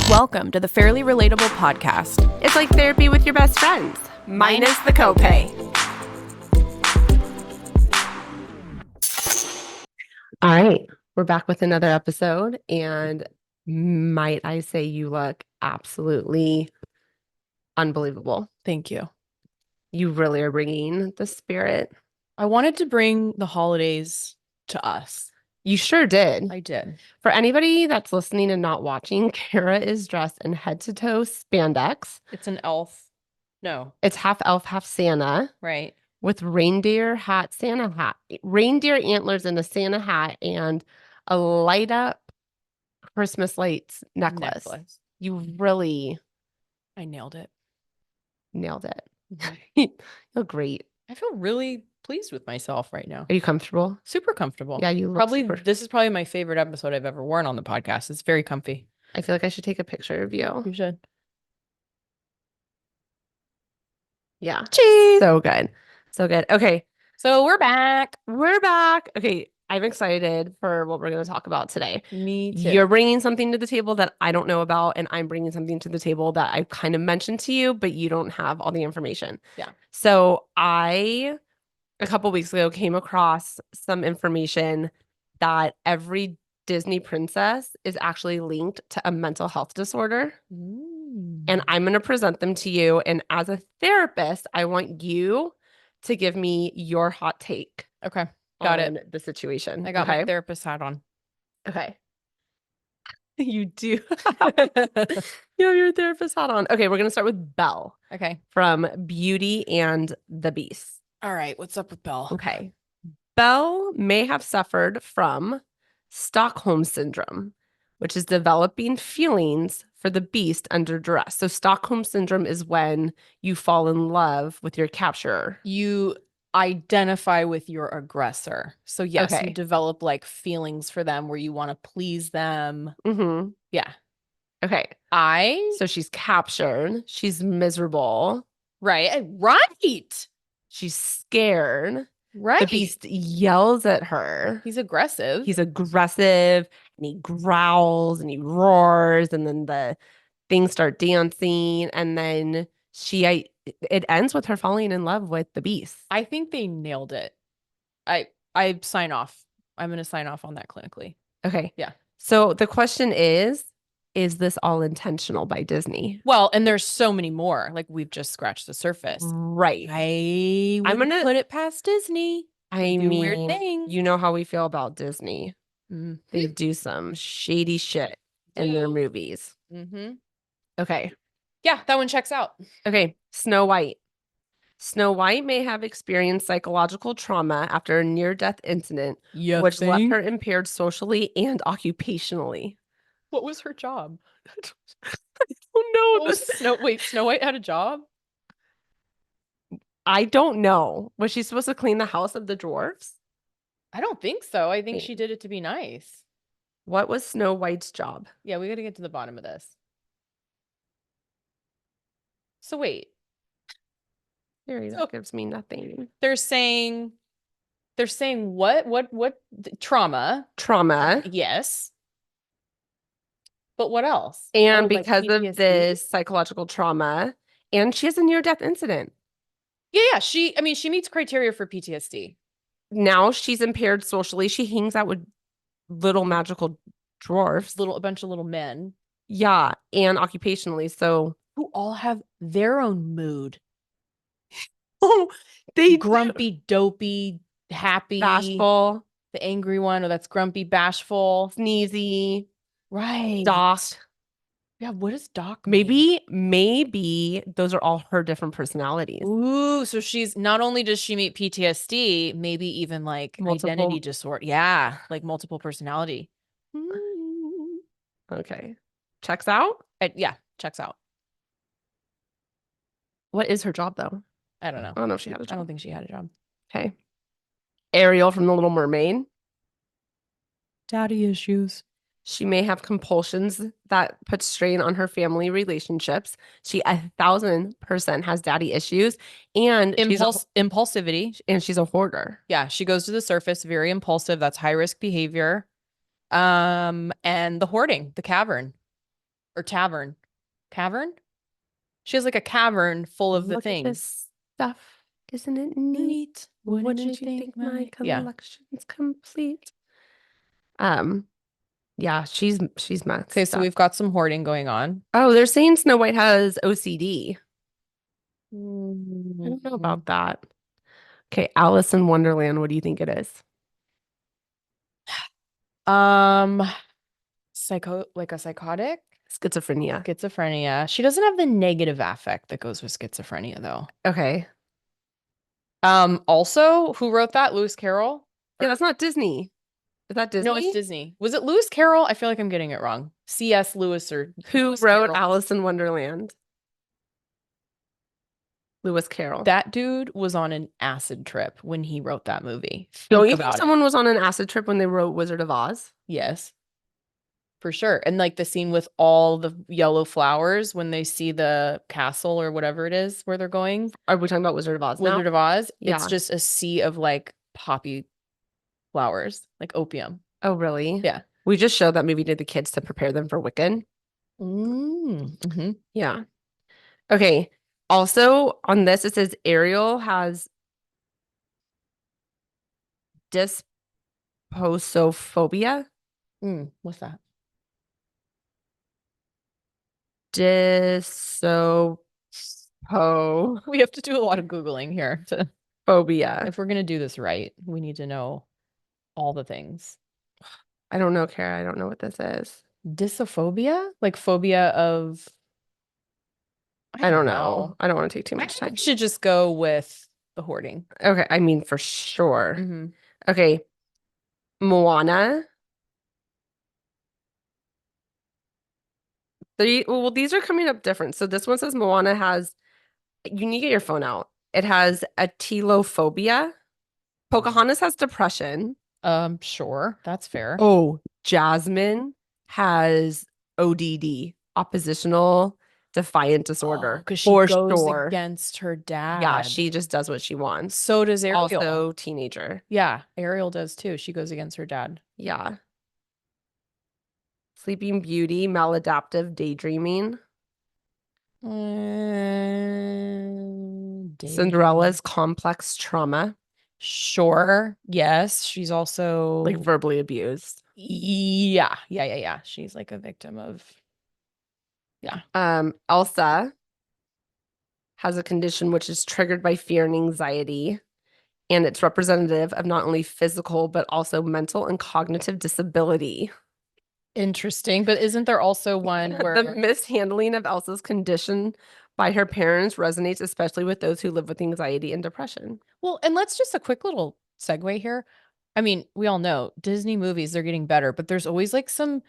Welcome to the Fairly Relatable podcast. It's like therapy with your best friends, minus the copay. All right, we're back with another episode, and might I say you look absolutely unbelievable. Thank you. You really are bringing the spirit. I wanted to bring the holidays to us. You sure did. I did. For anybody that's listening and not watching, Kara is dressed in head-to-toe spandex. It's an elf. No. It's half elf, half Santa. Right. With reindeer antlers and a Santa hat and a light up Christmas lights necklace. You really nailed it. nailed it. You look great. I feel really pleased with myself right now. Are you comfortable? Super comfortable. Yeah, you look This is probably my favorite episode I've ever worn on the podcast. It's very comfy. I feel like I should take a picture of you. You should. Yeah. Cheese. So good. So good. Okay. So we're back. Okay. I'm excited for what we're going to talk about today. Me too. You're bringing something to the table that I don't know about, and I'm bringing something to the table that I kind of mentioned to you, but you don't have all the information. Yeah. So a couple weeks ago, came across some information that every Disney princess is actually linked to a mental health disorder. And I'm going to present them to you. And as a therapist, I want you to give me your hot take. Okay. Got on it. the situation. I got my therapist hat on. Okay. You do. You have your therapist hat on. Okay, we're going to start with Belle. Okay. From Beauty and the Beast. All right. What's up with Belle? Okay. Belle may have suffered from Stockholm Syndrome, which is developing feelings for the Beast under duress. So Stockholm Syndrome is when you fall in love with your capturer. You identify with your aggressor. So yes, Okay. you develop like feelings for them where you want to please them. Mm-hmm. Yeah. Okay. So she's captured. She's miserable. Right. She's scared. Right. The Beast yells at her. He's aggressive. And he growls and he roars, and then the things start dancing, and then it ends with her falling in love with the Beast. I think they nailed it. I sign off. I'm going to sign off on that clinically. Okay. Yeah. So the question is this all intentional by Disney? Well, and there's so many more. Like, we've just scratched the surface. Right. I'm going to put it past Disney. I do mean, weird things. You know how we feel about Disney. Mm-hmm. They do some shady shit in their movies. Mm-hmm. Okay. Yeah, that one checks out. Okay. Snow White. Snow White may have experienced psychological trauma after a near-death incident, which left her impaired socially and occupationally. What was her job? Oh no! Snow White had a job? I don't know. Was she supposed to clean the house of the dwarfs? I don't think so. I think she did it to be nice. What was Snow White's job? Yeah, we got to get to the bottom of this. So wait. That gives me nothing. They're saying what? Trauma. Trauma. Yes. But what else? And because of this psychological trauma, and she has a near-death incident. Yeah. She meets criteria for PTSD. Now she's impaired socially. She hangs out with little magical dwarfs. A bunch of little men. Yeah. And occupationally. So who all have their own mood. Oh, they grumpy, dopey, happy, bashful. The angry one. Oh, that's grumpy, bashful, sneezy. Right. Doc. Yeah, what does Doc mean? Maybe those are all her different personalities. Ooh, so she's not only does she meet PTSD, maybe even like identity disorder. Yeah, like multiple personality. Okay. Checks out? Yeah, checks out. What is her job though? I don't know. I don't know if she had a job. I don't think she had a job. Okay. Ariel from The Little Mermaid. Daddy issues. She may have compulsions that put strain on her family relationships. She 1,000% has daddy issues, and impulsivity. And she's a hoarder. Yeah, she goes to the surface, very impulsive. That's high risk behavior. And the hoarding, the cavern. or tavern. Cavern? She has like a cavern full of the Look at things. this stuff. Isn't it neat? Wouldn't you think my collection's complete? Yeah, she's messed Okay, so up. we've got some hoarding going on. Oh, they're saying Snow White has OCD. I Mm. don't know about that. Okay, Alice in Wonderland, what do you think it is? Like a psychotic? Schizophrenia. Schizophrenia. She doesn't have the negative affect that goes with schizophrenia, though. Okay. Also, who wrote that? Lewis Carroll? Yeah, that's not Disney. Is that Disney? No, it's Disney. Was it Lewis Carroll? I feel like I'm getting it wrong. C.S. Lewis or Who Lewis wrote Carroll. Alice in Wonderland? Lewis Carroll. That dude was on an acid trip when he wrote that movie. Don't you think someone was on an acid trip when they wrote Wizard of Oz? Yes, for sure. And like the scene with all the yellow flowers when they see the castle or whatever it is where they're going. Are we talking about Wizard of Oz now? Wizard of Oz. Yeah. It's just a sea of like poppy flowers, like opium. Oh, really? Yeah. We just showed that movie to the kids to prepare them for Wiccan. Mm-hmm. Yeah. Okay. Also, on this, it says Ariel has dysposophobia. What's that? Dysopo. We have to do a lot of Googling here to Phobia. if we're gonna do this right. We need to know all the things. I don't know, Kara. I don't know what this is. Dysophobia? Like phobia of I don't know. I don't want to take too much time. I should just go with the hoarding. Okay, I mean for sure. Mm-hmm. Okay. Moana. Well, these are coming up different. So this one says Moana has, you need to get your phone out. It has atelophobia. Pocahontas has depression. Sure. That's fair. Oh, Jasmine has ODD, oppositional defiant disorder. Because she goes against her dad. Yeah, she just does what she wants. So does Ariel. Also teenager. Yeah, Ariel does too. She goes against her dad. Yeah. Sleeping Beauty, maladaptive daydreaming. Cinderella's complex trauma. Sure. Yes. She's also like verbally abused. Yeah. She's like a victim of Elsa has a condition which is triggered by fear and anxiety, and it's representative of not only physical but also mental and cognitive disability. Interesting. But isn't there also one where the mishandling of Elsa's condition by her parents resonates especially with those who live with anxiety and depression? Well, and let's just a quick little segue here. I mean, we all know Disney movies, they're getting better, but there's always like something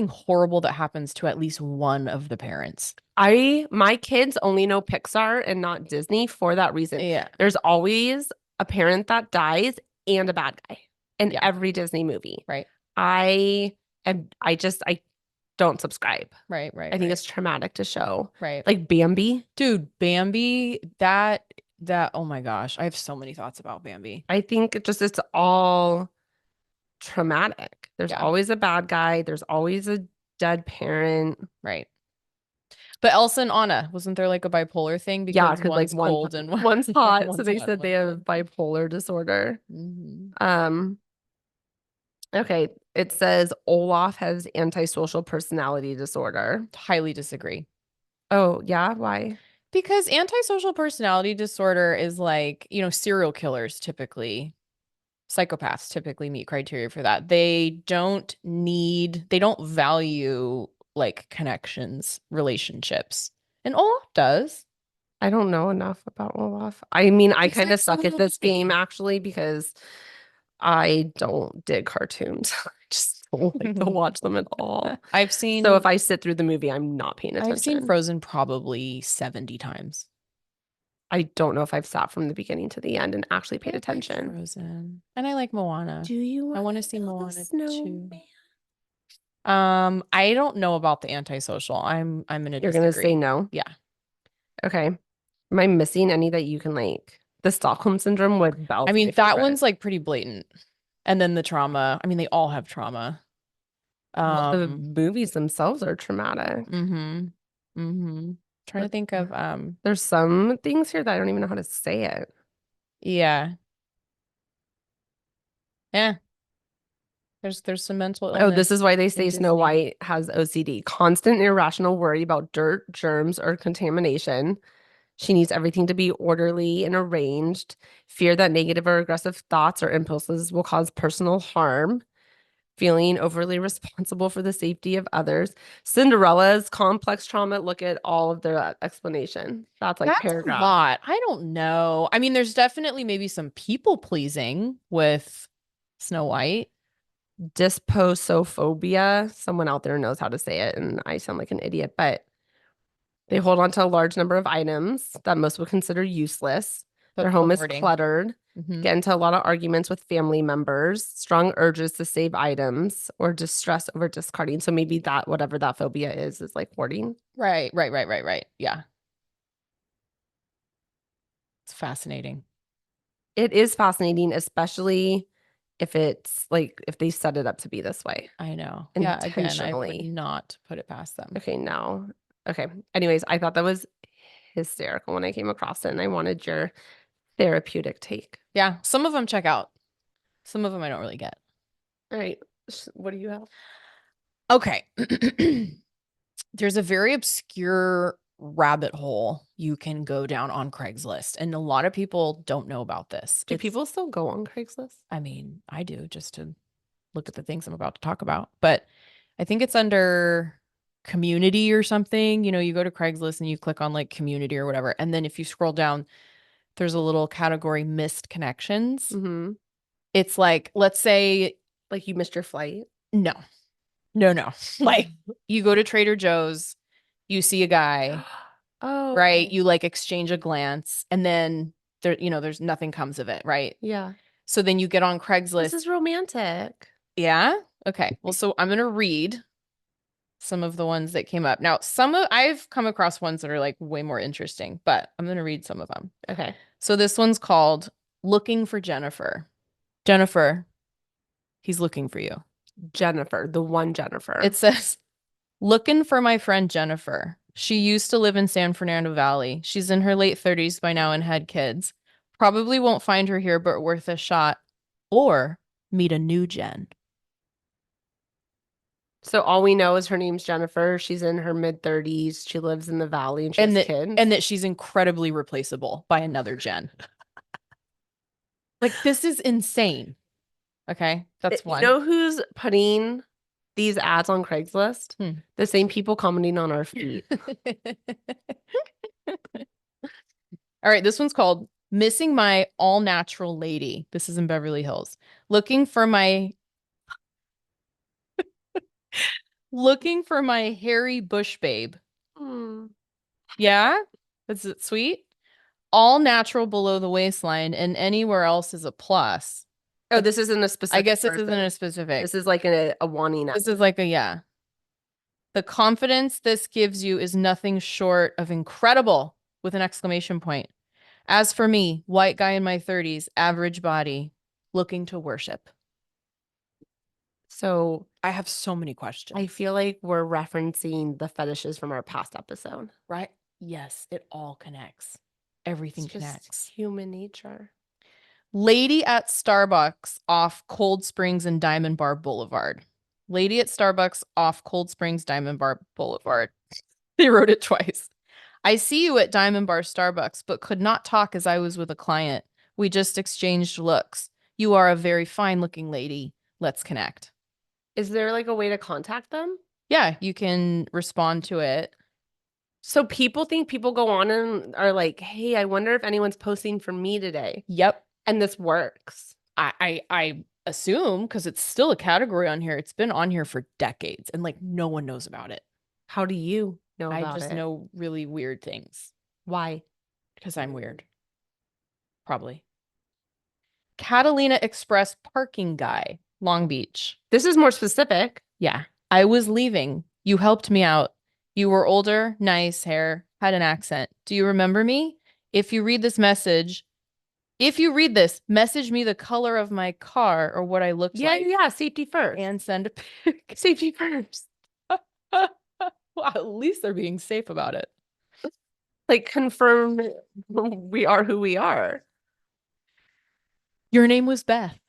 horrible that happens to at least one of the parents. My kids only know Pixar and not Disney for that reason. Yeah. There's always a parent that dies and a bad guy in every Disney movie. Right. I don't subscribe. Right. I think it's traumatic to show. Right. Like Bambi. Dude, Bambi, that oh my gosh, I have so many thoughts about Bambi. I think it's all traumatic. There's always a bad guy. There's always a dead parent. Right. But Elsa and Anna, wasn't there like a bipolar thing? Because one's like cold and one's hot. So they said they have bipolar disorder. Mm-hmm. Okay. It says Olaf has antisocial personality disorder. Highly disagree. Oh, yeah? Why? Because antisocial personality disorder is like, serial killers typically, psychopaths typically meet criteria for that. They don't value like connections, relationships. And Olaf does. I don't know enough about Olaf. I mean, I kind of suck at this game actually because I don't dig cartoons. I just don't like to watch them at all. So if I sit through the movie, I'm not paying attention. I've seen Frozen probably 70 times. I don't know if I've sat from the beginning to the end and actually paid attention. Frozen. And I like Moana. Do you? I want to see Moana too. I don't know about the antisocial. I'm gonna You're gonna say no? Yeah. Okay. Am I missing any that you can like? The Stockholm Syndrome with Belle. I mean, that one's like pretty blatant. And then the trauma. I mean, they all have trauma. Well, the Um, movies themselves are traumatic. mm-hmm. Mm-hmm. Trying to But think of there's some things here that I don't even know how to say it. yeah. Yeah. There's some mental Oh, this illness is why they in say Snow Disney. White has OCD. Constant irrational worry about dirt, germs, or contamination. She needs everything to be orderly and arranged. Fear that negative or aggressive thoughts or impulses will cause personal harm. Feeling overly responsible for the safety of others. Cinderella's complex trauma. Look at all of their explanation. That's like That's a paragraph. lot. I don't know. I mean, there's definitely maybe some people pleasing with Snow White. Dysposophobia. Someone out there knows how to say it, and I sound like an idiot, but they hold on to a large number of items that most would consider useless. Their That's the home is hoarding. cluttered, Mm-hmm. get into a lot of arguments with family members, strong urges to save items, or distress over discarding. So maybe that, whatever that phobia is like hoarding. Right. Yeah. It's fascinating. It is fascinating, especially if it's like if they set it up to be this way I know. Yeah, again, I would intentionally. not put it past them. Okay, now. Okay. Anyways, I thought that was hysterical when I came across it, and I wanted your therapeutic take. Yeah, some of them check out. Some of them I don't really get. All right. What do you have? Okay. There's a very obscure rabbit hole you can go down on Craigslist, and a lot of people don't know about this. Do people still go on Craigslist? I mean, I do just to look at the things I'm about to talk about, but I think it's under community or something. You know, you go to Craigslist and you click on like community or whatever, and then if you scroll down, there's a little category missed connections. Mm-hmm. It's like, let's say, Like you missed your flight? no, no. Like you go to Trader Joe's, you see a guy, right? Oh, You like exchange a glance, and then there, there's nothing comes of it, right? yeah. So then you get on This Craigslist. is romantic. Yeah. Okay. Well, so I'm gonna read some of the ones that came up. Now, I've come across ones that are like way more interesting, but I'm gonna read some of them. Okay. So this one's called Looking for Jennifer. Jennifer, he's looking for you. Jennifer, the one Jennifer. It says, looking for my friend Jennifer. She used to live in San Fernando Valley. She's in her late 30s by now and had kids. Probably won't find her here, but worth a shot. Or meet a new Jen. So all we know is her name's Jennifer. She's in her mid-30s. She lives in the valley and she has kids. And that she's incredibly replaceable by another Jen. Like, this is insane. Okay, that's one. You know who's putting these ads on Craigslist? The same people commenting on our feed. All right, this one's called Missing My All Natural Lady. This is in Beverly Hills. Looking for my hairy bush babe. Yeah? Is it sweet? All natural below the waistline, and anywhere else is a plus. Oh, this isn't a specific I guess this person. isn't a specific. This is like a wanting. This is like a yeah. The confidence this gives you is nothing short of incredible with an exclamation point. As for me, white guy in my 30s, average body, looking to worship. So I have so many questions. I feel like we're referencing the fetishes from our past episode. Right? Yes, it all connects. Everything connects. Human nature. Lady at Starbucks off Cold Springs and Diamond Bar Boulevard. Lady at Starbucks off Cold Springs, Diamond Bar Boulevard. They wrote it twice. I see you at Diamond Bar Starbucks, but could not talk as I was with a client. We just exchanged looks. You are a very fine looking lady. Let's connect. Is there like a way to contact them? Yeah, you can respond to it. So people think people go on and are like, hey, I wonder if anyone's posting for me today. Yep. And this works. I assume because it's still a category on here. It's been on here for decades and like no one knows about it. How do you know I about just it? know really weird things. Why? Because I'm weird. Probably. Catalina Express parking guy, Long Beach. This is more specific. Yeah. I was leaving. You helped me out. You were older, nice hair, had an accent. Do you remember me? If you read this message, If you read this, message me the color of my car or what I looked like. Yeah, safety first. And send a pic. Safety first. Well, at least they're being safe about it. Like, confirm we are who we are. Your name was Beth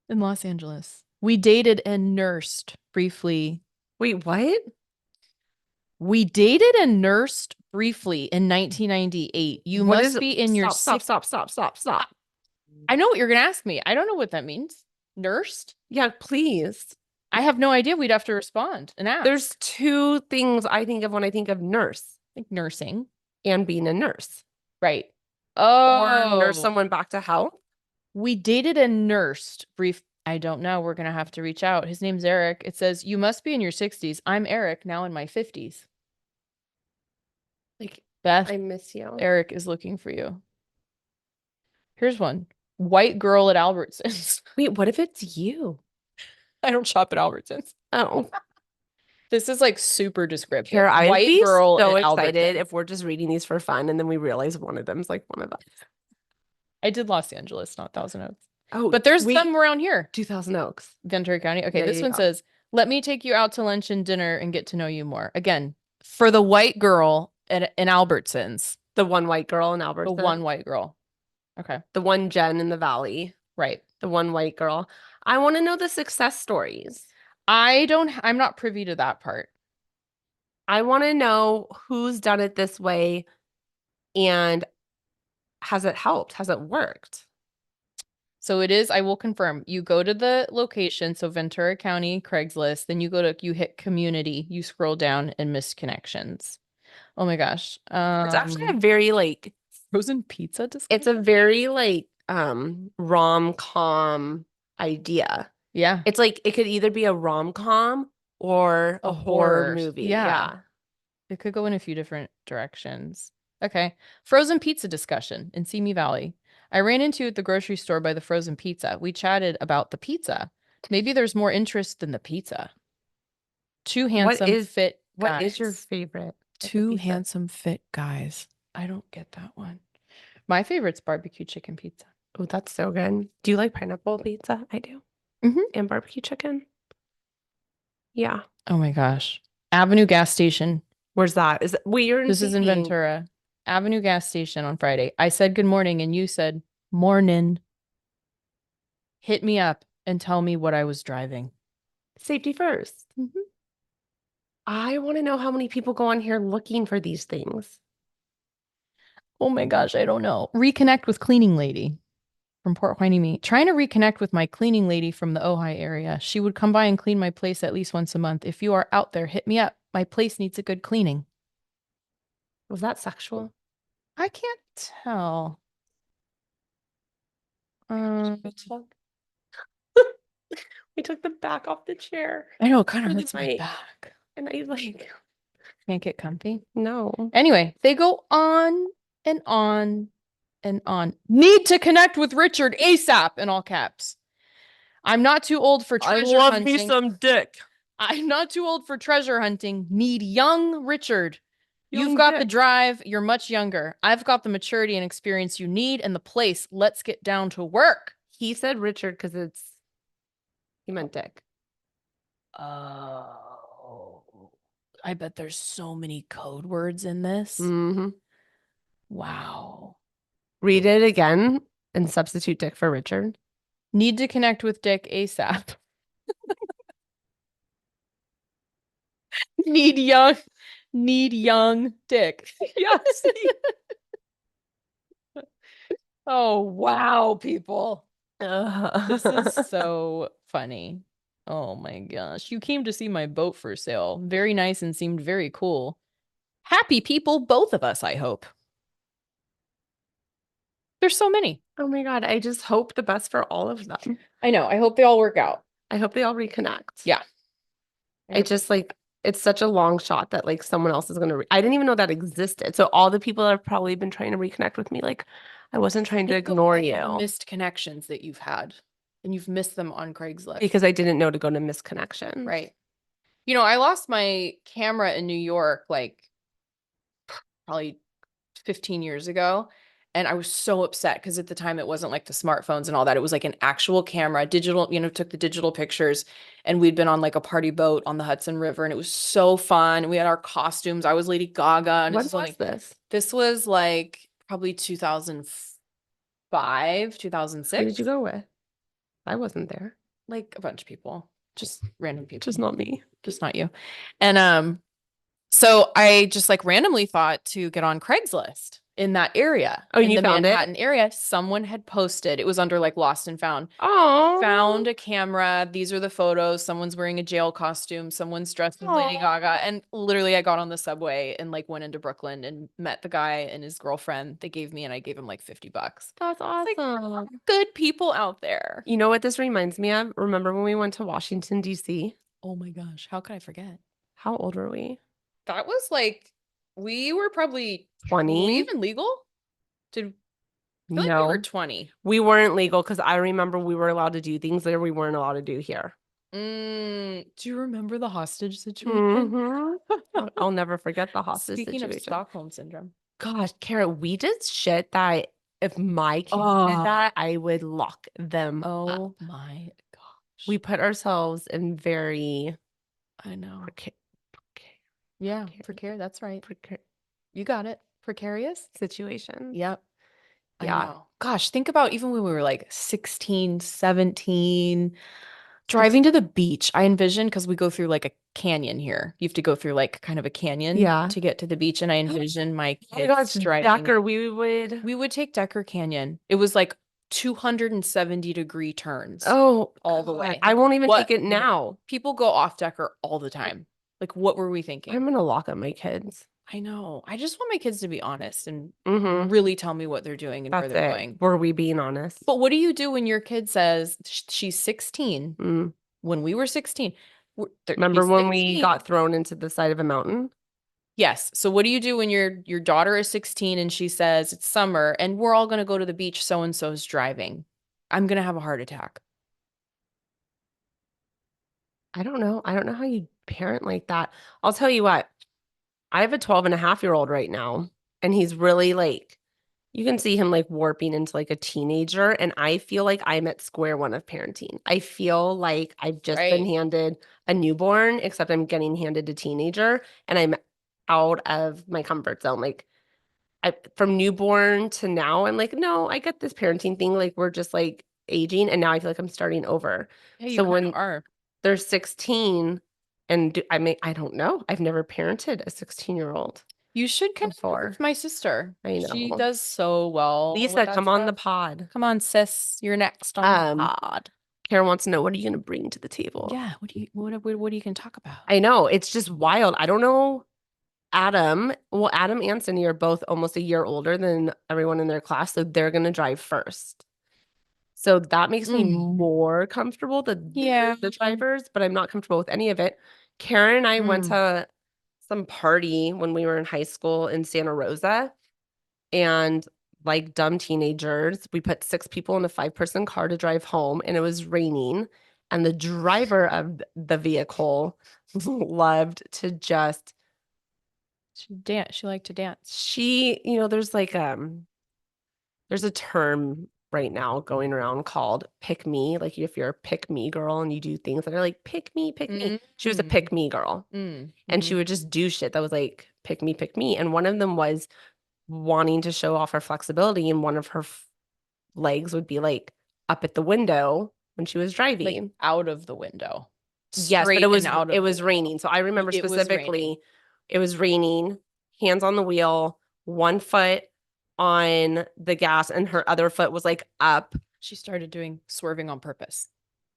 in Los Angeles. We dated and nursed briefly. Wait, what? We dated and nursed briefly in 1998. You What must is be in your stop. I know what you're going to ask me. I don't know what that means. Nursed? Yeah, please. I have no idea. We'd have to respond and ask. There's two things I think of when I think of nurse like nursing and being a nurse. Right. Or nurse someone back to health. We dated and nursed brief. I don't know. We're going to have to reach out. His name's Eric. It says, you must be in your 60s. I'm Eric, now in my 50s. Like, Beth, I miss you. Eric is looking for you. Here's one. White girl at Albertsons. Wait, what if it's you? I don't shop at Albertsons. Oh. This is like super descriptive. Here, I'd White be girl so at excited Albertsons. if we're just reading these for fun and then we realize one of them's like one of us. I did Los Angeles, not Thousand Oaks. Oh, but there's some around here. 2000 Oaks. Ventura County. Okay, this one says, let me take you out to lunch and dinner and get to know you more. Again, for the white girl in Albertsons. The one white girl in Albertsons. The one white girl. Okay. The one Jen in the Valley. Right. The one white girl. I want to know the success stories. I'm not privy to that part. I want to know who's done it this way and has it helped? Has it worked? So it is, I will confirm, you go to the location, so Ventura County, Craigslist, then you hit community, you scroll down and missed connections. Oh my gosh. It's actually a very like frozen pizza discussion? It's a very like rom-com idea. Yeah. It's like it could either be a rom-com or a horror movie. Yeah. It could go in a few different directions. Okay. Frozen pizza discussion in Simi Valley. I ran into you at the grocery store by the frozen pizza. We chatted about the pizza. Maybe there's more interest than the pizza. Two handsome, fit guys. What is your favorite? Two handsome, fit guys. I don't get that one. My favorite's barbecue chicken pizza. Oh, that's so good. Do you like pineapple pizza? I do. And barbecue chicken. Yeah. Oh my gosh. Avenue gas station. Where's that? This is in Ventura. Avenue gas station on Friday. I said good morning and you said morning. Hit me up and tell me what I was driving. Safety first. I want to know how many people go on here looking for these things. Oh my gosh, I don't know. Reconnect with cleaning lady from Port Hueneme. Trying to reconnect with my cleaning lady from the Ojai area. She would come by and clean my place at least once a month. If you are out there, hit me up. My place needs a good cleaning. Was that sexual? I can't tell. We took the back off the chair. I know, it kind of hurts my back. And I like can't get comfy. No. Anyway, they go on and on and on. Need to connect with Richard ASAP in all caps. I'm not too old for treasure hunting. I love me some dick. I'm not too old for treasure hunting. Need young Richard. You've got the drive. You're much younger. I've got the maturity and experience you need and the place. Let's get down to work. He said Richard because he meant dick. Oh, I bet there's so many code words in this. Wow. Read it again and substitute dick for Richard. Need to connect with Dick ASAP. Need young Dick. Yes. Oh, wow, people. This is so funny. Oh my gosh. You came to see my boat for sale. Very nice and seemed very cool. Happy people, both of us, I hope. There's so many. Oh my God. I just hope the best for all of them. I know. I hope they all work out. I hope they all reconnect. Yeah. I just like, it's such a long shot that like someone else is going to, I didn't even know that existed. So all the people that have probably been trying to reconnect with me, like I wasn't trying to ignore you. Missed connections that you've had and you've missed them on Craigslist. Because I didn't know to go to missed connection. Right. You know, I lost my camera in New York, like probably 15 years ago. And I was so upset because at the time it wasn't like the smartphones and all that. It was like an actual camera, digital, took the digital pictures. And we'd been on like a party boat on the Hudson River and it was so fun. We had our costumes. I was Lady Gaga. And When was this? This was like probably 2005, Who 2006. did you go with? I wasn't there. Like a bunch of people, just random people. Just not me. Just not you. And so I just like randomly thought to get on Craigslist in that area. Oh, in you the found Manhattan it? area. Someone had posted, it was under like lost and found. Oh. Found a camera. These are the photos. Someone's wearing a jail costume. Someone's dressed as Lady Gaga. And literally I got on the subway and like went into Brooklyn and met the guy and his girlfriend. They gave me and I gave him like $50. That's awesome. Like, good people out there. You know what this reminds me of? Remember when we went to Washington, D.C.? Oh my gosh. How could I forget? How old were we? That was like, we were probably 20? Were we even legal? I feel like we were 20. We weren't legal because I remember we were allowed to do things that we weren't allowed to do here. Do you remember the hostage situation? I'll never forget the hostage Speaking situation. of Stockholm Syndrome. Gosh, Kara, we did shit that if my kids did that, I would lock them up. Oh my gosh. We put ourselves in very, I know. Yeah, precarious. That's right. You got it. Precarious situation. Yep. Yeah. I know. Gosh, think about even when we were like 16, 17, driving to the beach. I envisioned because we go through like a canyon here. You have to go through like kind of a canyon to get to the beach. And I envisioned my kids driving. Decker, we would take Decker Canyon. It was like 270-degree turns. Oh, all the way. I won't even take it now. People go off Decker all the time. Like, what were we thinking? I'm gonna lock up my kids. I know. I just want my kids to be honest and really tell me what they're doing and where they're going. Were we being honest? But what do you do when your kid says she's 16? When we were 16. Remember when we got thrown into the side of a mountain? Yes. So what do you do when your daughter is 16 and she says it's summer and we're all going to go to the beach, so-and-so's driving? I'm going to have a heart attack. I don't know. I don't know how you parent like that. I'll tell you what. I have a 12-and-a-half-year-old right now, and he's really like, you can see him like warping into like a teenager. And I feel like I'm at square one of parenting. I feel like I've just been handed a newborn, except I'm getting handed a teenager, and I'm out of my comfort zone. Like from newborn to now, I'm like, no, I get this parenting thing. Like we're just like aging, and now I feel like I'm starting over. Yeah, you kind of are. They're 16. And I don't know. I've never parented a 16-year-old. You should connect with my sister. I know. She does so well. Lisa, come on the pod. Come on, sis. You're next on the pod. Kara wants to know, what are you going to bring to the table? Yeah. What are you going to talk about? I know. It's just wild. I don't know. Adam and Cindy are both almost a year older than everyone in their class. So they're going to drive first. So that makes me more comfortable than the drivers, but I'm not comfortable with any of it. Karen and I went to some party when we were in high school in Santa Rosa, and like dumb teenagers, we put 6 people in a 5-person car to drive home, and it was raining, and the driver of the vehicle loved to just dance. She liked to dance. There's like there's a term right now going around called pick me. Like if you're a pick me girl and you do things that are like pick me. She was a pick me girl. And she would just do shit that was like pick me. And one of them was wanting to show off her flexibility, and one of her legs would be like up at the window when she was driving. Like out of the window. Yes, but it was raining. So I remember specifically it was raining, hands on the wheel, one foot on the gas, and her other foot was like up. She started doing swerving on purpose.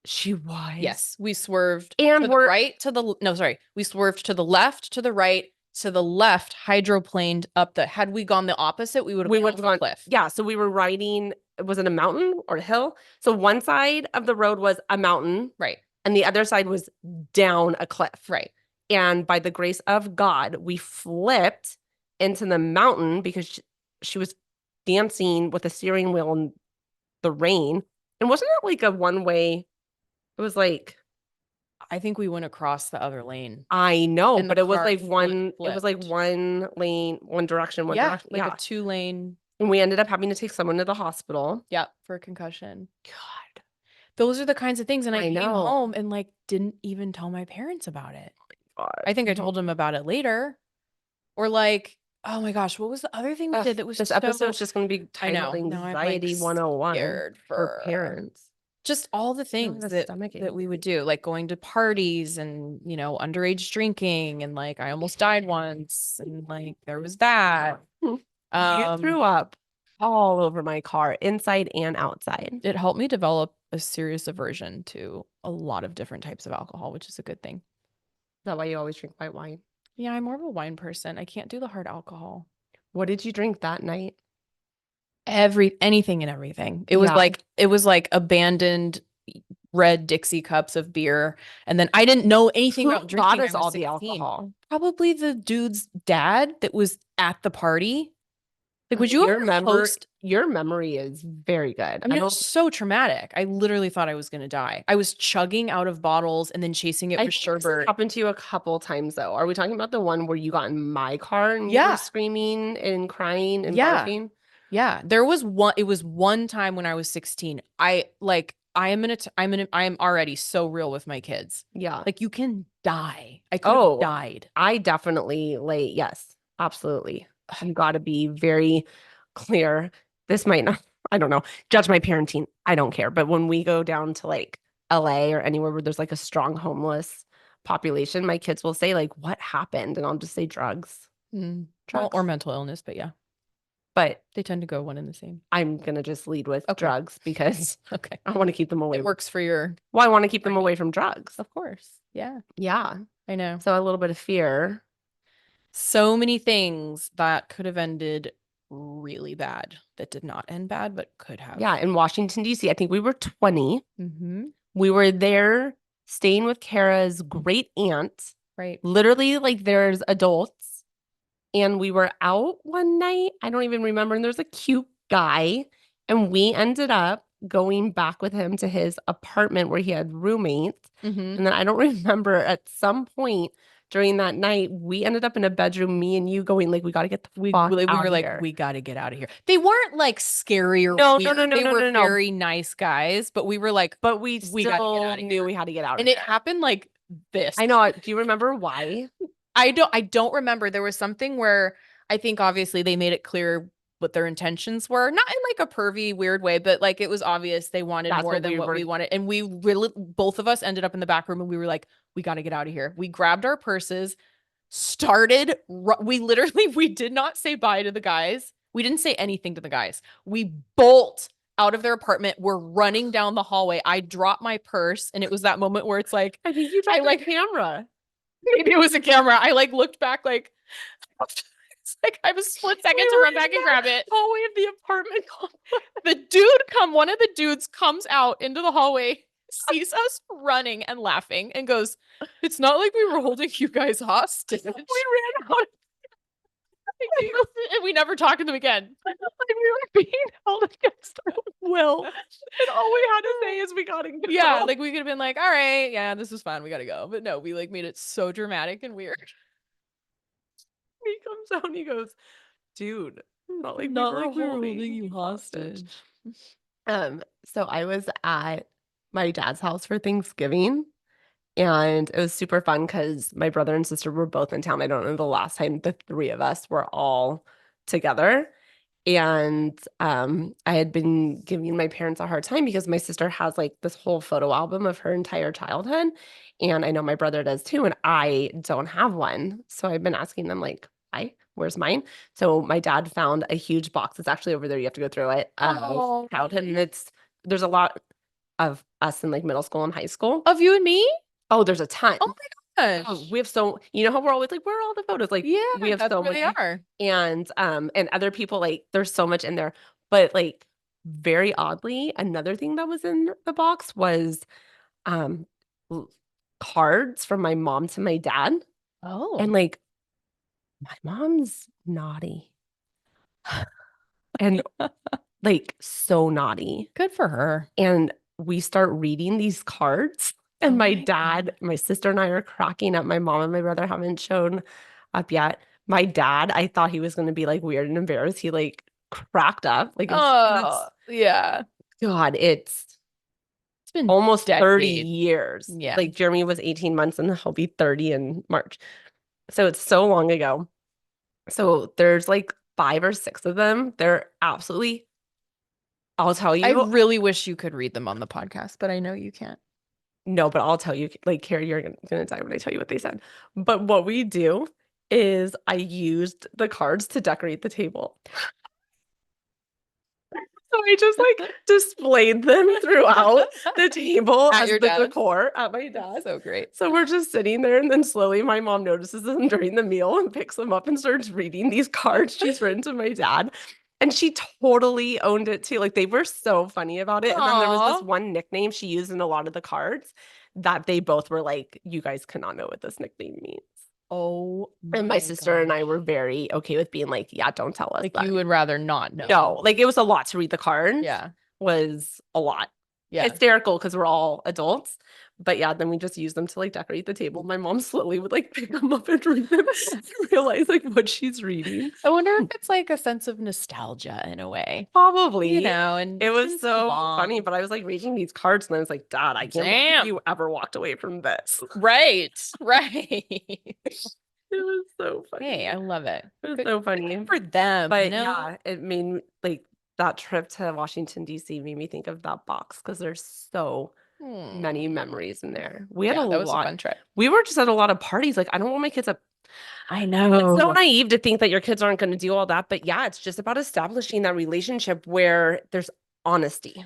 She was. Yes. We swerved and to the right to the no, sorry. We swerved to the left, to the right, to the left, hydroplaned up had we gone the opposite, we would have gone cliff. Yeah. So we were riding, was it a mountain or a hill? So one side of the road was a mountain. Right. And the other side was down a cliff. Right. And by the grace of God, we flipped into the mountain because she was dancing with a steering wheel in the rain. And wasn't it like a one-way? It was like, I think we went across the other lane. I know, but it was like one lane, one direction, direction. Yeah. Like a 2-lane. And we ended up having to take someone to the hospital. Yeah, for a concussion. God, Those are the kinds of things. And I came know. home and like didn't even tell my parents about it. God. I think I told them about it later. Or like, oh my gosh, what was the other thing we did that was This episode's just going to be I know. titled Now I'm like Anxiety 101 scared for parents. Just all the things that we would do, like going to parties and, you know, underage drinking, and like I almost died once, and like there was that. You threw up all over my car, inside and outside. It helped me develop a serious aversion to a lot of different types of alcohol, which is a good thing. Is that why you always drink white wine? Yeah, I'm more of a wine person. I can't do the hard alcohol. What did you drink that night? Anything and everything. It was like abandoned red Dixie cups of beer. And then I didn't know anything about drinking. Got us all the alcohol. Probably the dude's dad that was at the party. Like, would you remember? Your memory is very good. I mean, it was so traumatic. I literally thought I was going to die. I was chugging out of bottles and then chasing it with sherbet. This happened to you a couple times, though. Are we talking about the one where you got in my car and you were screaming and crying and barking? Yeah. There was one. It was one time when I was 16. I am already so real with my kids. Yeah. Like, you can die. I could have died. I definitely yes, absolutely. You got to be very clear. This might not, I don't know, judge my parenting. I don't care. But when we go down to like LA or anywhere where there's like a strong homeless population, my kids will say like, what happened? And I'll just say drugs. Drugs. Well, or mental illness, but yeah. But they tend to go one and the same. I'm going to just lead with drugs because I want to keep them away. It works for your... Well, I want to keep them away from drugs. Of course. Yeah. Yeah. I know. So a little bit of fear. So many things that could have ended really bad that did not end bad, but could have. Yeah. In Washington, D.C., I think we were 20. We were there staying with Kara's great aunt. Right. Literally, like, there's adults. And we were out one night. I don't even remember. And there's a cute guy. And we ended up going back with him to his apartment where he had roommates. And then I don't remember, at some point during that night, we ended up in a bedroom, me and you going like, we got to get the fuck out of here. We were like, we got to get out of here. They weren't like scary or no, weird. They were very nice guys, but we were like, but we still knew we had to get out of here. And it happened like this. I know. Do you remember why? I don't remember. There was something where I think obviously they made it clear what their intentions were, not in like a pervy weird way, but like it was obvious they wanted more than what we wanted. And we really, both of us ended up in the back room and we were like, we got to get out of here. We grabbed our purses, we did not say bye to the guys. We didn't say anything to the guys. We bolt out of their apartment. We're running down the hallway. I dropped my purse and it was that moment where it's like, I think you dropped the camera. Maybe it was a camera. I like looked back like, it's like I have a split second to run back and grab it. Hallway of the apartment. One of the dudes comes out into the hallway, sees us running and laughing and goes, it's not like we were holding you guys hostage. We ran out. And we never talked to them again. Like we were being held against our will. And all we had to say is we got to go. Yeah, like we could have been like, all right, yeah, this was fun. We got to go. But no, we like made it so dramatic and weird. He comes out and he goes, dude, not like we were holding you hostage. So I was at my dad's house for Thanksgiving. And it was super fun because my brother and sister were both in town. I don't know the last time the three of us were all together. And I had been giving my parents a hard time because my sister has like this whole photo album of her entire childhood. And I know my brother does too. And I don't have one. So I've been asking them like, hi, where's mine? So my dad found a huge box. It's actually over there. You have to go through it. Childhood. And there's a lot of us in like middle school and high school. Of you and me? Oh, there's a ton. Oh my gosh. We have you know how we're always like, where are all the photos? Like, yeah, we have so many. They are. And other people, like, there's so much in there. But like, very oddly, another thing that was in the box was cards from my mom to my dad. Oh. And like, my mom's naughty. And like, so naughty. Good for her. And we start reading these cards. And my dad, my sister and I are cracking up. My mom and my brother haven't shown up yet. My dad, I thought he was going to be like weird and embarrassed. He like cracked up. Like Oh, yeah. God, it's It's been almost 30 decades. years. Yeah. Like Jeremy was 18 months and he'll be 30 in March. So it's so long ago. So there's like 5 or 6 of them. They're absolutely, I'll tell I you, really wish you could read them on the podcast, but I know you can't. no, but I'll tell you, like, Carrie, you're gonna die when I tell you what they said. But what we do is I used the cards to decorate the table. So I just like displayed them throughout the table At as your the dad's? decor at my dad's. So great. So we're just sitting there, and then slowly my mom notices them during the meal and picks them up and starts reading these cards she's written to my dad. And she totally owned it too. Like they were so funny about it. And then there was this Aw. one nickname she used in a lot of the cards that they both were like, you guys cannot know what this nickname means. Oh And my sister and I gosh. were very okay with being like, yeah, don't tell us Like that. you would rather not know. No, like it was a lot to read the cards. Yeah. Was a lot. Yeah. Hysterical because we're all adults. But yeah, then we just use them to like decorate the table. My mom slowly would like pick them up and read them to realize like what she's reading. I wonder if it's like a sense of nostalgia in a way. Probably. You know, and it it's was been so long. funny, but I was like reading these cards and I was like, Dad, I can't believe you ever walked away from this. Right. Right. It was so funny. Hey, I love it. It was Good- so funny. good for them. But you know? yeah, it made me like that trip to Washington, D.C. made me think of that box because there's so many memories in there. We had Yeah, a that was a lot. fun trip. We were just at a lot of parties. Like, I don't want my kids up. I know. It's so naive to think that your kids aren't going to do all that. But yeah, it's just about establishing that relationship where there's honesty.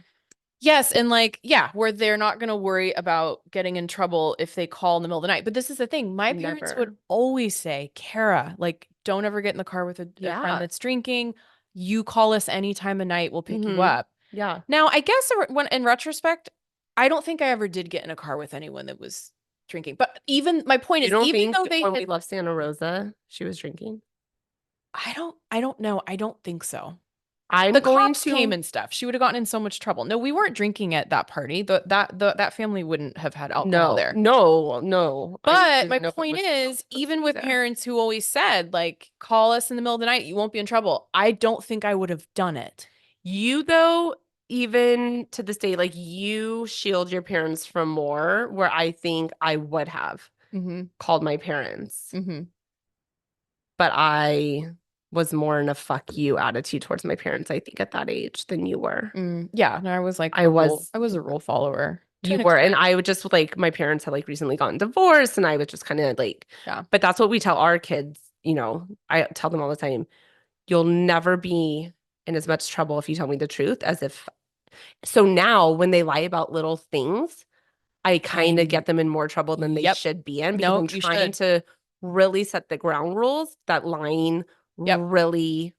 Yes, and like, yeah, where they're not going to worry about getting in trouble if they call in the middle of the night. But this is the thing. My parents Never. would always say, Kara, like, don't ever get in the car with a Yeah. friend that's drinking. You call us any time of night. We'll pick you Mhm. up. Yeah. Now, I guess when in retrospect, I don't think I ever did get in a car with anyone that was drinking. But even my point You is, don't even think though they when had, we left Santa Rosa, she was drinking? I don't know. I don't think so. I'm The going cops to came and stuff. She would have gotten in so much trouble. No, we weren't drinking at that party. That family wouldn't have had alcohol there. No. I But didn't my know it point was is, even with there. parents who always said, like, call us in the middle of the night, you won't be in trouble. I don't think I would have done it. You though, even to this day, like you shield your parents from more where I think I would have called my parents. But I was more in a fuck you attitude towards my parents, I think, at that age than you were. Yeah, no, I was like, I was a rule follower. You were, and I would just like my parents had like recently gotten divorced, and I was just kind of like, yeah. But that's what we tell our kids. You know, I tell them all the time, you'll never be in as much trouble if you tell me the truth as if. So now, when they lie about little things, I kind of get them in more trouble than they should be in because I'm trying to really set the ground rules that lying really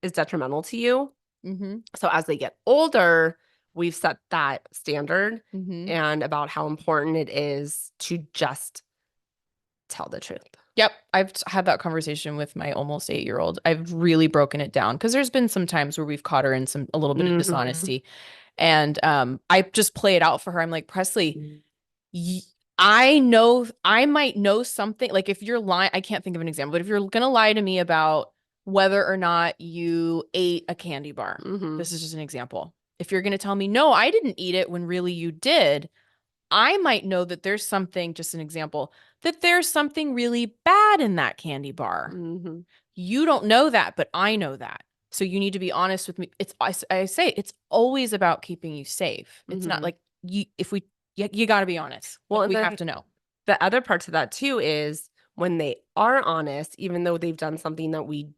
is detrimental to you. So as they get older, we've set that standard and about how important it is to just tell the truth. Yep. I've had that conversation with my almost 8-year-old. I've really broken it down because there's been some times where we've caught her in a little bit of dishonesty. And I just play it out for her. I'm like, Presley, I know I might know something. Like if you're lying, I can't think of an example, but if you're going to lie to me about whether or not you ate a candy bar, this is just an example. If you're going to tell me, no, I didn't eat it when really you did, I might know that there's something, just an example, that there's something really bad in that candy bar. You don't know that, but I know that. So you need to be honest with me. I say it's always about keeping you safe. It's not like you got to be honest. Well, like, we have to know. The other part to that too is when they are honest, even though they've done something that we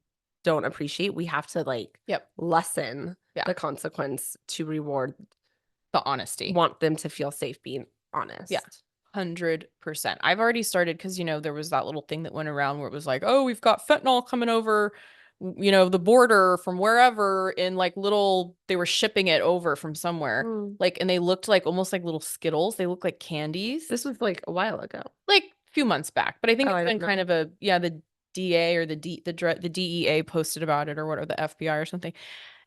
don't appreciate, we have to like lessen the consequence to reward the honesty. Want them to feel safe being honest. Yeah. 100%. I've already started because, there was that little thing that went around where it was like, oh, we've got fentanyl coming over, the border from wherever in like they were shipping it over from somewhere. Like, and they looked like almost like little Skittles. They look like candies. This was like a while ago. Like a few months back. But I think it's been kind of the DA or the DEA posted about it or whatever, the FBI or something.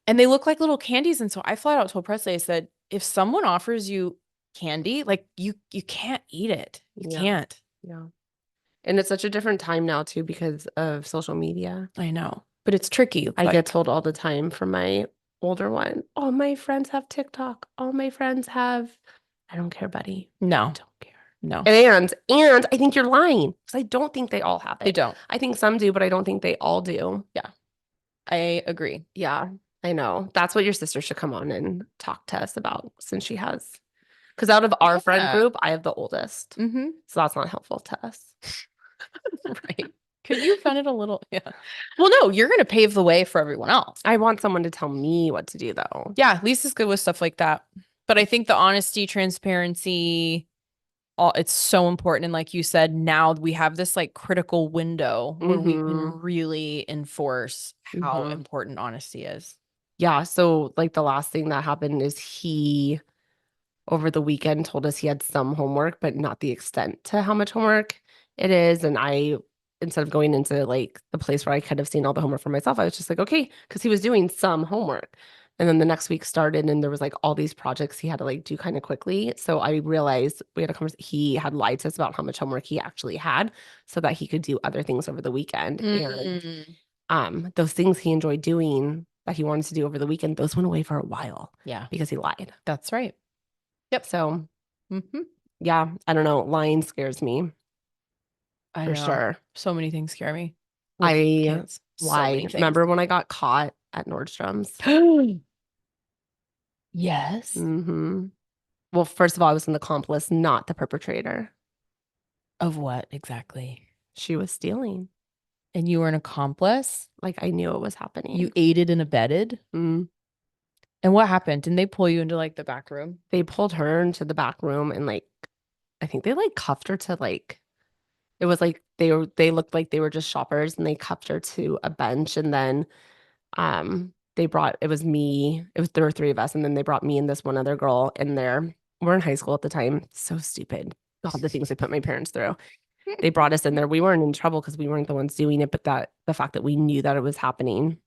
And they look like little candies. And so I flat out told Presley, I said, if someone offers you candy, like you can't eat it. You can't. Yeah. And it's such a different time now too because of social media. I know. But it's tricky. I Like, get told all the time from my older one, all my friends have TikTok. All my friends have, I don't care, buddy. no, I don't care. no, And I think you're lying because I don't think they all have they it. don't. I think some do, but I don't think they all do. Yeah, I agree. Yeah, I know. That's what your sister should come on and talk to us about since she has. Because out of our friend group, I have the oldest. Mm-hmm. So that's not helpful to us. Right. Could you find it a little? Yeah. Well, no, you're going to pave the way for everyone else. I want someone to tell me what to do, though. Yeah, Lisa's good with stuff like that. But I think the honesty, transparency, it's so important. And like you said, now we have this like critical window where we can really enforce how important honesty is. Yeah. So, like, the last thing that happened is he, over the weekend, told us he had some homework, but not the extent to how much homework it is. And I, instead of going into like the place where I could have seen all the homework for myself, I was just like, okay, because he was doing some homework. And then the next week started and there was like all these projects he had to like do kind of quickly. So I realized we had a conversation. He had lied to us about how much homework he actually had so that he could do other things over the weekend. And those things he enjoyed doing that he wanted to do over the weekend, those went away for a while. Yeah. Because he lied. That's right. Yep. So yeah, I don't know. Lying scares me. I for know. sure. So many things scare me. I Kids. So many lied. things. Remember when I got caught at Nordstrom's? Yes. Well, first of all, I was an accomplice, not the perpetrator. Of what exactly? She was stealing. And you were an accomplice? Like, I knew it was happening. You aided and abetted? Mm. And what happened? Didn't they pull you into like the back room? They pulled her into the back room and like, I think they like cuffed her to like, it was like they looked like they were just shoppers and they cuffed her to a bench and then they brought, it was me, there were three of us and then they brought me and this one other girl in there. We're in high school at the time. So stupid. God, the things I put my parents through. They brought us in there. We weren't in trouble because we weren't the ones doing it, but that the fact that we knew that it was happening.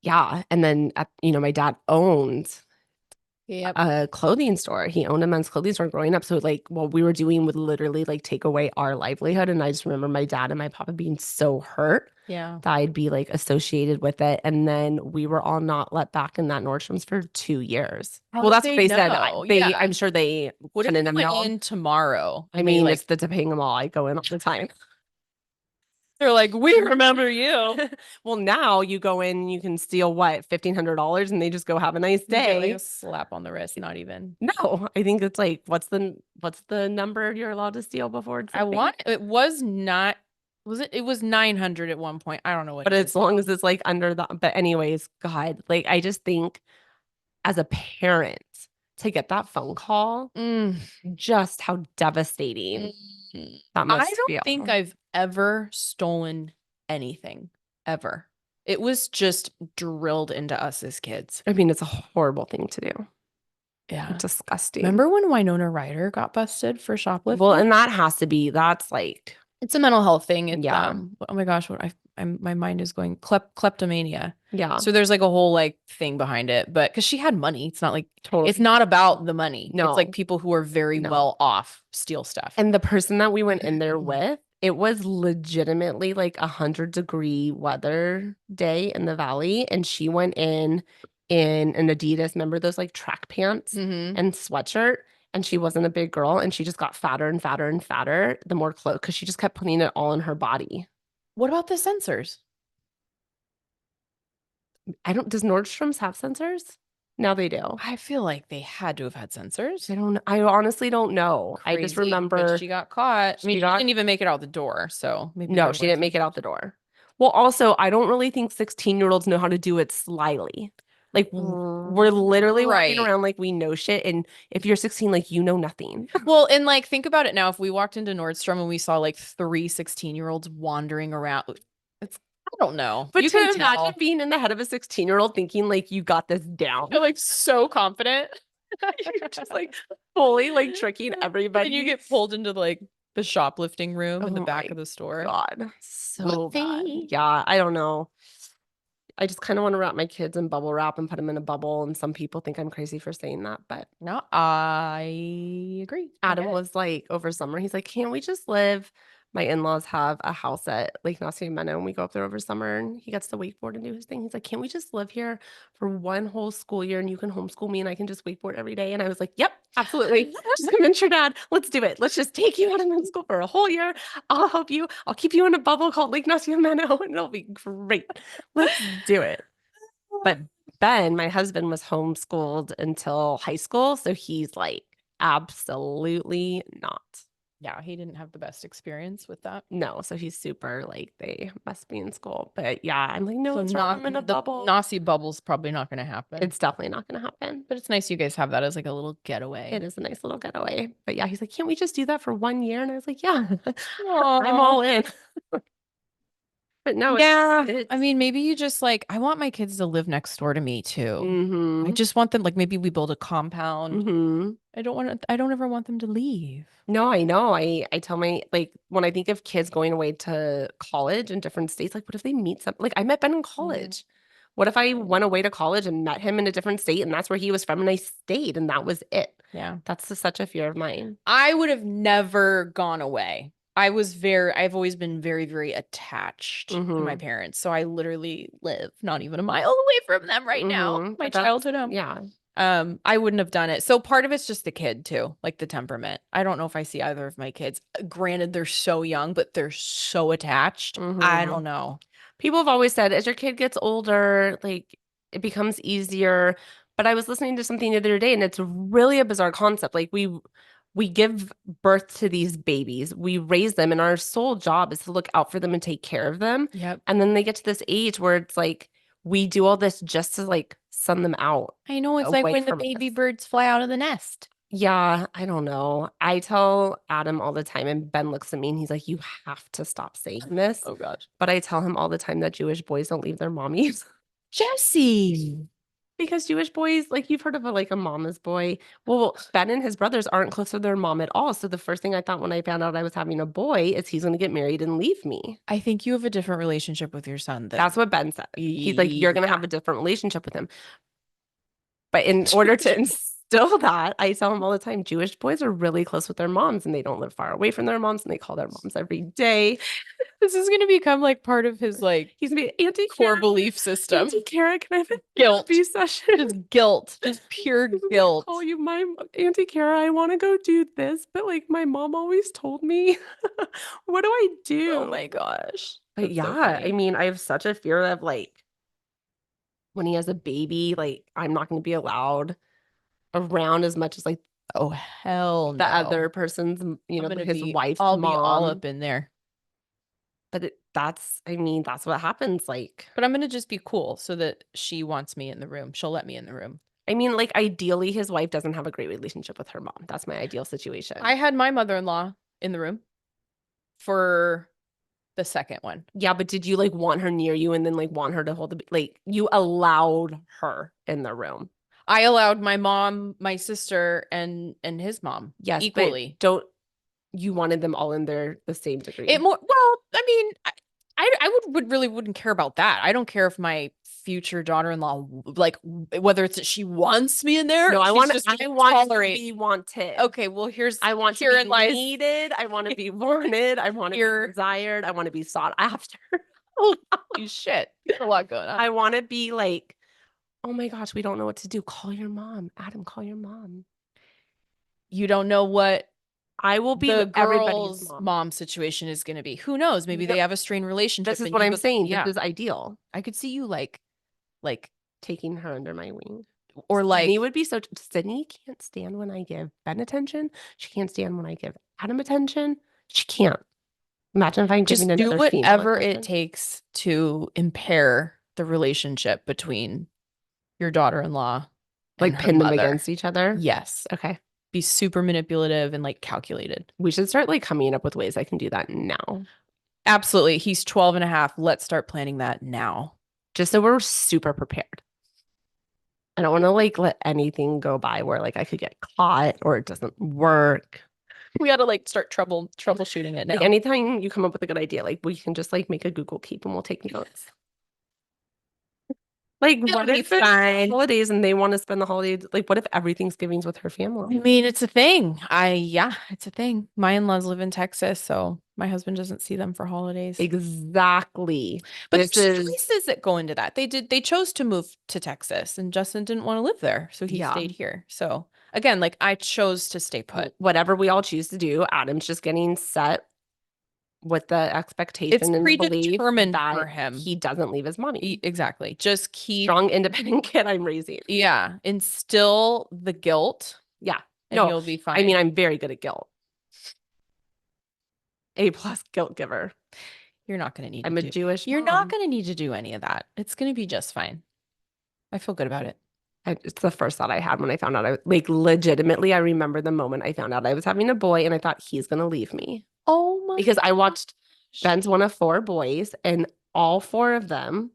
Yeah. And then, my dad owned a clothing store. He owned a men's clothing store growing up. So like what we were doing would literally like take away our livelihood. And I just remember my dad and my papa being so hurt that I'd be like associated with it. And then we were all not let back in that Nordstrom's for 2 years. Well, that's what they said. I'm sure they wouldn't have known. In tomorrow. I mean, it's the Topanga Mall. I go in all the time. They're like, we remember you. Well, now you go in, you can steal what, $1,500 and they just go have a nice day. Like a slap on the wrist, not even. No, I think it's like, what's the number you're allowed to steal before it's it was not, was it? It was 900 at one point. I don't know what. But as long as it's like under the, but anyways, God, like I just think as a parent to get that phone call, just how devastating that must feel. I don't think I've ever stolen anything, ever. It was just drilled into us as kids. I mean, it's a horrible thing to do. Yeah. Disgusting. Remember when Winona Ryder got busted for shoplifting? Well, and that's like, it's a mental health thing. It's, oh my gosh, my mind is going kleptomania. Yeah. So there's like a whole like thing behind it, but because she had money, it's not like it's not about the money. No, it's like people who are very well off steal stuff. And the person that we went in there with, it was legitimately like 100-degree weather day in the valley, and she went in an Adidas, remember those like track pants and sweatshirt. And she wasn't a big girl, and she just got fatter and fatter and fatter the more clothes because she just kept putting it all in her body. What about the sensors? Does Nordstrom's have sensors? Now they do. I feel like they had to have had sensors. I honestly don't know. Crazy, I just remember she got caught. I mean, she didn't even make it out the door. So maybe no, she didn't make it out the door. Well, also, I don't really think 16-year-olds know how to do it slyly. Like we're literally walking around like we know shit. And if you're 16, like you know nothing. Well, and like think about it now. If we walked into Nordstrom and we saw like 3 16-year-olds wandering around, I don't know. But to imagine being in the head of a 16-year-old thinking like you got this down. You're like so confident. You're just like fully like tricking everybody. And you get pulled into like the shoplifting room in the back of the store. God, so bad. Yeah, I don't know. I just kind of want to wrap my kids in bubble wrap and put them in a bubble. And some people think I'm crazy for saying that, but no, I agree. Adam was like over summer, he's like, can't we just live My in-laws have a house at Lake Nacimiento, and we go up there over summer, and he gets to wakeboard and do his thing. He's like, "Can't we just live here for one whole school year and you can homeschool me and I can just wakeboard every day?" And I was like, "Yep, absolutely. Just convince your dad. Let's do it. Let's just take you out of middle school for a whole year. I'll help you. I'll keep you in a bubble called Lake Nacimiento, and it'll be great. Let's do it." But Ben, my husband, was homeschooled until high school, so he's like, absolutely not. Yeah, he didn't have the best experience with that. No, so he's super like, they must be in school. But yeah, I'm like, no, So it's not not in a the bubble. Nasi bubble's probably not going to happen. It's definitely not going to happen. But it's nice you guys have that as like a little getaway. It is a nice little getaway. But yeah, he's like, "Can't we just do that for 1 year?" And I was like, "Yeah, Aw. I'm all in." But no, Yeah, it's I mean, maybe you just like, I want my kids to live next door to me too. I mm-hmm. just want them, like, maybe we build a compound. Mm-hmm. I don't ever want them to leave. No, I know. I tell my like when I think of kids going away to college in different states, like what if they meet some like I met Ben in college. What if I went away to college and met him in a different state and that's where he was from and I stayed and that was it? Yeah. That's such a fear of mine. I would have never gone away. I've always been very, very attached to my parents. So I literally live not even a mile away from them right now. My But childhood home. Yeah. I wouldn't have done it. So part of it's just the kid too, like the temperament. I don't know if I see either of my kids. Granted, they're so young, but they're so attached. I don't know. People have always said as your kid gets older, like it becomes easier. But I was listening to something the other day and it's really a bizarre concept. Like we give birth to these babies, we raise them, and our sole job is to look out for them and take care of them. Yep. And then they get to this age where it's like we do all this just to like send them out. I know, it's like when the baby birds fly out of the nest. Yeah, I don't know. I tell Adam all the time, and Ben looks at me and he's like, "You have to stop saying this." Oh gosh. But I tell him all the time that Jewish boys don't leave their mommies. Jessie. Because Jewish boys, like you've heard of a mama's boy. Well, Ben and his brothers aren't close to their mom at all. So the first thing I thought when I found out I was having a boy is he's going to get married and leave me. I think you have a different relationship with your son. That's what Ben said. He's like, you're going to have a different relationship with him. But in order to instill that, I tell him all the time, Jewish boys are really close with their moms and they don't live far away from their moms and they call their moms every day. This is going to become like part of his like he's gonna be core belief system. Auntie Kara, can I have a guilt therapy session? Just guilt, just pure guilt. Call you my Auntie Kara. I want to go do this, but like my mom always told me. What do I do? Oh my gosh. But That's yeah, so funny. I mean, I have such a fear of like when he has a baby, like I'm not going to be allowed around as much as like oh hell no. the other person's, you know, his wife's I'll mom. be all up in there. But that's what happens. Like, but I'm gonna just be cool so that she wants me in the room. She'll let me in the room. I mean, like ideally, his wife doesn't have a great relationship with her mom. That's my ideal situation. I had my mother-in-law in the room for the second one. Yeah, but did you like want her near you and then like want her to hold the like you allowed her in the room? I allowed my mom, my sister, and his mom. Yes, equally. But you wanted them all in there the same degree? Well, I mean, I wouldn't care about that. I don't care if my future daughter-in-law, like whether it's that she wants me in there. No, I want to be wanted. Okay, well I want to be needed. I want to be wanted. I want to be desired. I want to be sought after. Holy shit, there's a lot going on. I want to be like, oh my gosh, we don't know what to do. Call your mom, Adam. Call your mom. You don't know what I will be the girl's mom situation is going to be. Who knows? Maybe they have a strained relationship. This is what I'm saying. Yeah. This is ideal. I could see you like taking her under my wing. Or like Sydney would be so Sydney can't stand when I give Ben attention. She can't stand when I give Adam attention. She can't. Imagine if I'm just giving do whatever it takes to impair the relationship between your daughter-in-law, like pin them against each other. Yes. Okay. Be super manipulative and like calculated. We should start like coming up with ways I can do that now. Absolutely. He's 12 and a half. Let's start planning that now. Just so we're super prepared. I don't want to like let anything go by where like I could get caught or it doesn't work. We got to like start troubleshooting it now. Like anytime you come up with a good idea, like we can just like make a Google Keep and we'll take notes. Like, It'll what be if it's fine. holidays and they want to spend the holidays? Like, what if every Thanksgiving's with her I family? mean, it's a thing. Yeah, it's a thing. My in-laws live in Texas, so my husband doesn't see them for holidays. Exactly. But This there's is choices that go into that. They chose to move to Texas, and Justin didn't want to live there, so he Yeah. stayed here. So again, like I chose to stay put. whatever we all choose to do. Adam's just getting set with the It's expectation and the belief predetermined that for him. he doesn't leave his money. Exactly. Just keep Strong, independent kid I'm raising. Yeah, instill the guilt, Yeah. and No, you'll be fine. I mean, I'm very good at guilt. A+ guilt giver. You're not going to need I'm to a do. Jewish You're mom. not going to need to do any of that. It's going to be just fine. I feel good about it. It's the first thought I had when I found out. Like, legitimately, I remember the moment I found out I was having a boy, and I thought he's going to leave me. Oh my Because I watched Ben's one of 4 boys, and all 4 of them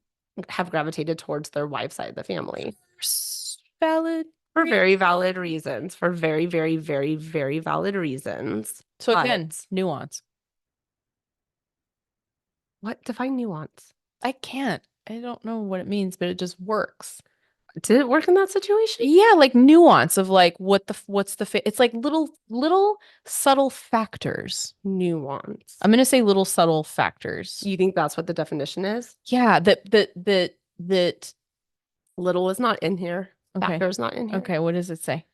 have gravitated towards their wife's side of the family. Valid. For very valid reasons. For very, very, very, very valid reasons. So But again, nuance. what? Define nuance. I can't. I don't know what it means, but it just works. Did it work in that situation? Yeah, like nuance of like it's like little subtle factors. Nuance. I'm gonna say little subtle factors. You think that's what the definition is? Yeah, that Little is not in here. Okay. Factor is not in here. Okay, what does it say?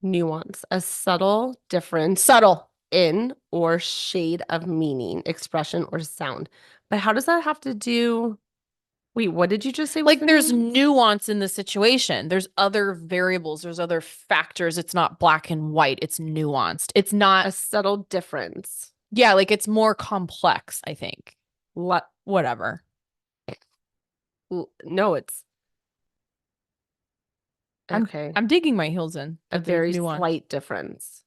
Nuance. A subtle difference Subtle. in or shade of meaning, expression, or sound. But how does that have to do? Wait, what did you just say? Like there's nuance in the situation. There's other variables. There's other factors. It's not black and white. It's nuanced. It's not a subtle difference. Yeah, like it's more complex, I think. Whatever. No, it's okay. I'm digging my heels in. A very slight difference.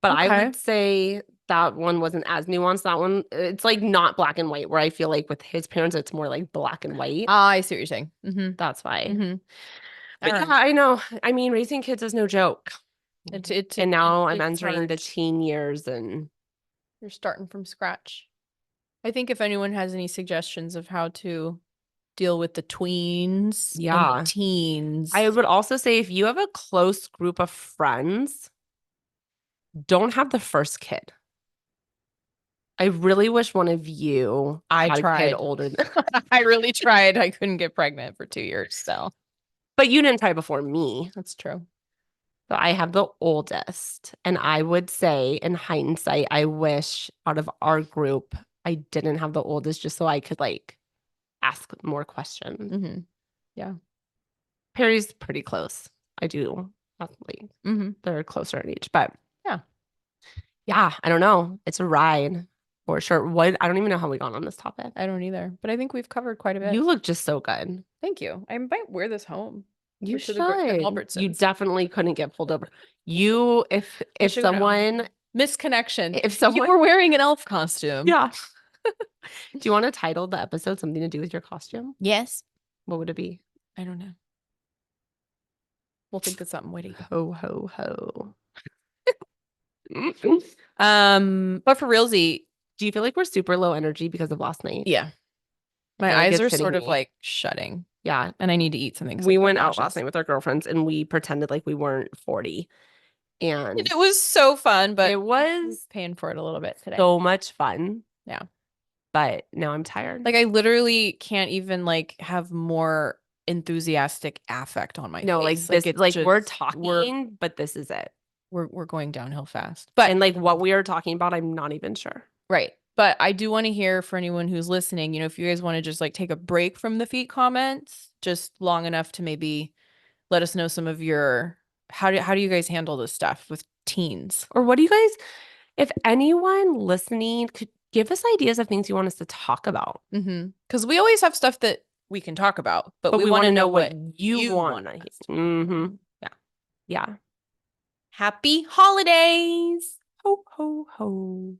But Okay. I would say that one wasn't as nuanced. That one, it's like not black and white, where I feel like with his parents, it's more like black and white. I see what you're saying. Mm-hmm. That's why. Mm-hmm. But yeah, I know. I mean, raising kids is no joke. And now I'm entering the teen years, and you're starting from scratch. I think if anyone has any suggestions of how to deal with the tweens and the teens. I would also say if you have a close group of friends, don't have the first kid. I really wish one of you had a kid older than I really tried. I couldn't get pregnant for 2 years, so. But you didn't try before me. That's true. So I have the oldest, and I would say in hindsight, I wish out of our group, I didn't have the oldest just so I could like ask more questions. Mm-hmm. Yeah. Perry's pretty close. I do. Like, they're closer in age, but yeah, I don't know. It's a ride for sure. I don't even know how we got on this topic. I don't either, but I think we've covered quite a bit. You look just so good. Thank you. I might wear this home. You should. You definitely couldn't get pulled over. If someone misconnection. If someone you were wearing an elf costume. Yeah. Do you want to title the episode something to do with your costume? Yes. What would it be? I don't know. We'll think of something witty. Ho ho ho. But for realsy, do you feel like we're super low energy because of last night? Yeah. My eyes are sort of like shutting. Yeah. And I need to eat something. We went out last night with our girlfriends and we pretended like we weren't 40. And it was so fun, but it was paying for it a little bit today. So much fun. Yeah. But now I'm tired. Like I literally can't even like have more enthusiastic affect on my face. Like this, like we're talking, but this is it. We're going downhill fast. But and like what we are talking about, I'm not even sure. Right. But I do want to hear for anyone who's listening, if you guys want to just like take a break from the feet comments, just long enough to maybe let us know some of your how do you guys handle this stuff with teens? Or what do you guys, if anyone listening could give us ideas of things you want us to talk about? Because we always have stuff that we can talk about, but we want to know what you want. Yeah. Yeah. Happy holidays. Ho, ho, ho.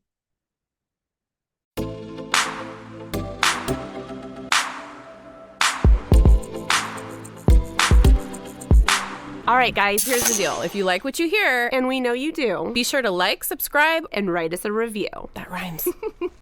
All right, guys, here's the deal. If you like what you hear, and we know you do, be sure to like, subscribe, and write us a review. That rhymes.